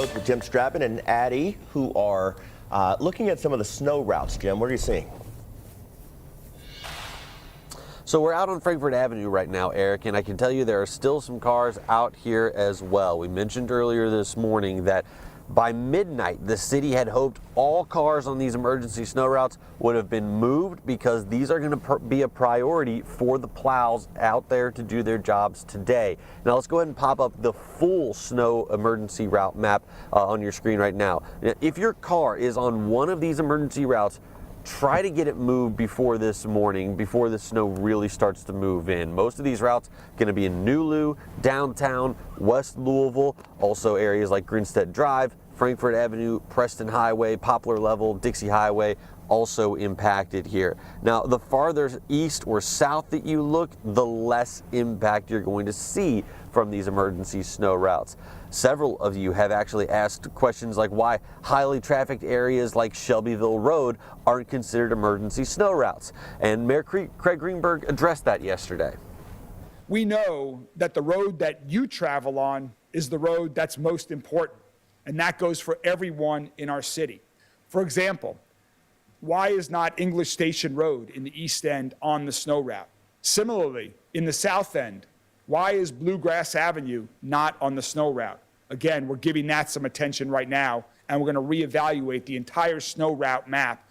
With Jim Strabin and Addie, who are looking at some of the snow routes. Jim, what are you seeing? So we're out on Frankfort Avenue right now, Eric, and I can tell you there are still some cars out here as well. We mentioned earlier this morning that by midnight, the city had hoped all cars on these emergency snow routes would have been moved because these are going to be a priority for the plows out there to do their jobs today. Now let's go ahead and pop up the full snow emergency route map on your screen right now. If your car is on one of these emergency routes, try to get it moved before this morning, before the snow really starts to move in. Most of these routes going to be in New Lou, downtown, West Louisville, also areas like Grinstead Drive, Frankfort Avenue, Preston Highway, Poplar Level, Dixie Highway, also impacted here. Now, the farther east or south that you look, the less impact you're going to see from these emergency snow routes. Several of you have actually asked questions like why highly trafficked areas like Shelbyville Road aren't considered emergency snow routes. And Mayor Craig Greenberg addressed that yesterday. We know that the road that you travel on is the road that's most important, and that goes for everyone in our city. For example, why is not English Station Road in the East End on the snow route? Similarly, in the South End, why is Bluegrass Avenue not on the snow route? Again, we're giving that some attention right now, and we're going to reevaluate the entire snow route map.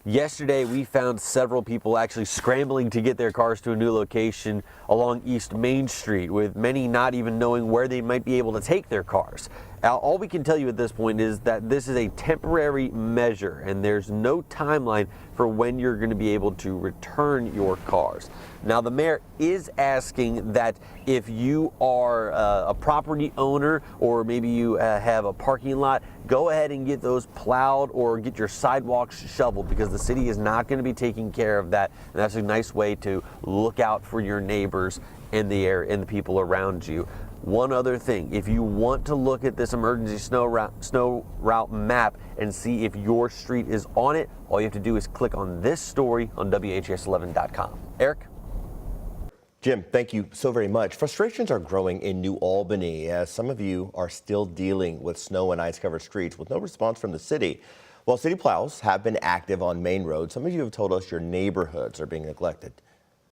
Yesterday, we found several people actually scrambling to get their cars to a new location along East Main Street, with many not even knowing where they might be able to take their cars. Now, all we can tell you at this point is that this is a temporary measure, and there's no timeline for when you're going to be able to return your cars. Now, the mayor is asking that if you are a property owner or maybe you have a parking lot, go ahead and get those plowed or get your sidewalks shoveled, because the city is not going to be taking care of that. And that's a nice way to look out for your neighbors and the people around you. One other thing, if you want to look at this emergency snow route map and see if your street is on it, all you have to do is click on this story on WHAS11.com. Eric? Jim, thank you so very much. Frustrations are growing in New Albany as some of you are still dealing with snow and ice-covered streets with no response from the city. While city plows have been active on main roads, some of you have told us your neighborhoods are being neglected.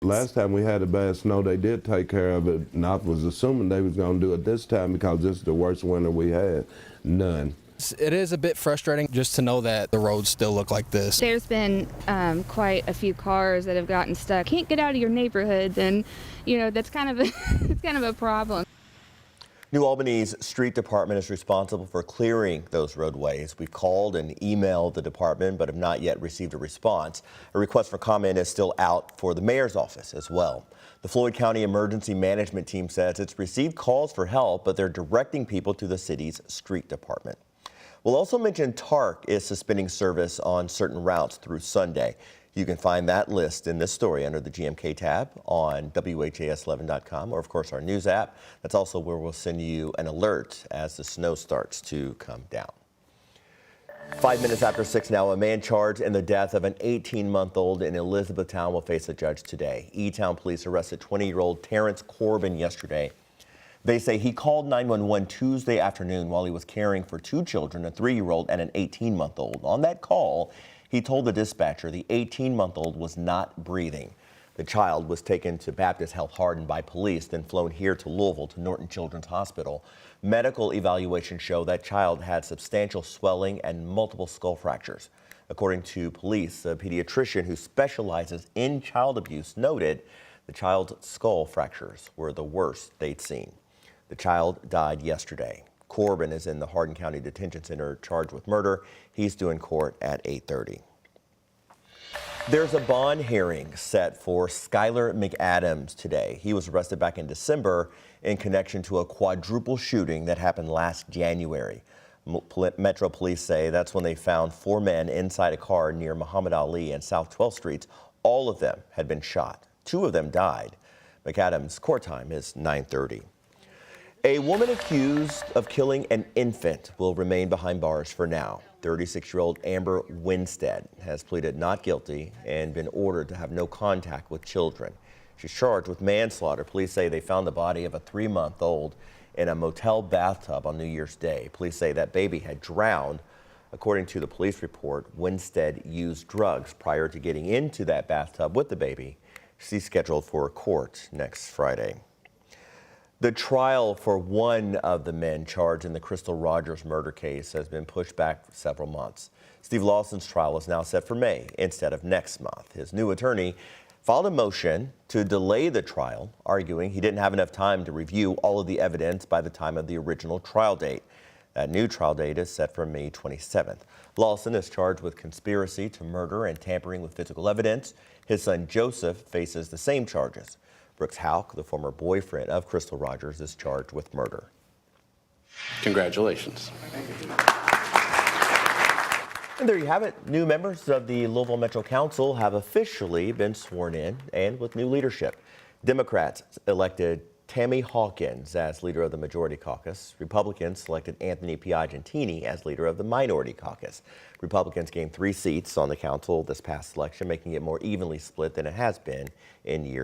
Last time we had a bad snow, they did take care of it, and I was assuming they was going to do it this time because this is the worst winter we had. None. It is a bit frustrating just to know that the roads still look like this. There's been quite a few cars that have gotten stuck. Can't get out of your neighborhoods, and that's kind of it's kind of a problem. New Albany's street department is responsible for clearing those roadways. We've called and emailed the department, but have not yet received a response. A request for comment is still out for the mayor's office as well. The Floyd County Emergency Management Team says it's received calls for help, but they're directing people to the city's street department. We'll also mention TARC is suspending service on certain routes through Sunday. You can find that list in this story under the GMK tab on WHAS11.com, or of course our news app. That's also where we'll send you an alert as the snow starts to come down. 5 minutes after 6 now, a man charged in the death of an 18-month-old in Elizabethtown will face a judge today. E-Town police arrested 20-year-old Terrence Corbin yesterday. They say he called 911 Tuesday afternoon while he was caring for 2 children, a 3-year-old and an 18-month-old. On that call, he told the dispatcher the 18-month-old was not breathing. The child was taken to Baptist Health Hardin by police, then flown here to Louisville to Norton Children's Hospital. Medical evaluations show that child had substantial swelling and multiple skull fractures. According to police, a pediatrician who specializes in child abuse noted the child's skull fractures were the worst they'd seen. The child died yesterday. Corbin is in the Hardin County Detention Center charged with murder. He's due in court at 8:30. There's a bond hearing set for Skylar McAdams today. He was arrested back in December in connection to a quadruple shooting that happened last January. Metro Police say that's when they found 4 men inside a car near Muhammad Ali and South 12th Streets. All of them had been shot. 2 of them died. McAdams' court time is 9:30. A woman accused of killing an infant will remain behind bars for now. 36-year-old Amber Winstead has pleaded not guilty and been ordered to have no contact with children. She's charged with manslaughter. Police say they found the body of a 3-month-old in a motel bathtub on New Year's Day. Police say that baby had drowned. According to the police report, Winstead used drugs prior to getting into that bathtub with the baby. She's scheduled for court next Friday. The trial for one of the men charged in the Crystal Rogers murder case has been pushed back for several months. Steve Lawson's trial is now set for May instead of next month. His new attorney filed a motion to delay the trial, arguing he didn't have enough time to review all of the evidence by the time of the original trial date. That new trial date is set for May 27th. Lawson is charged with conspiracy to murder and tampering with physical evidence. His son Joseph faces the same charges. Brooks Houck, the former boyfriend of Crystal Rogers, is charged with murder. Congratulations. And there you have it. New members of the Louisville Metro Council have officially been sworn in, and with new leadership. Democrats elected Tammy Hawkins as leader of the Majority Caucus. Republicans selected Anthony Piagentini as leader of the Minority Caucus. Republicans gained 3 seats on the council this past election, making it more evenly split than it has been in years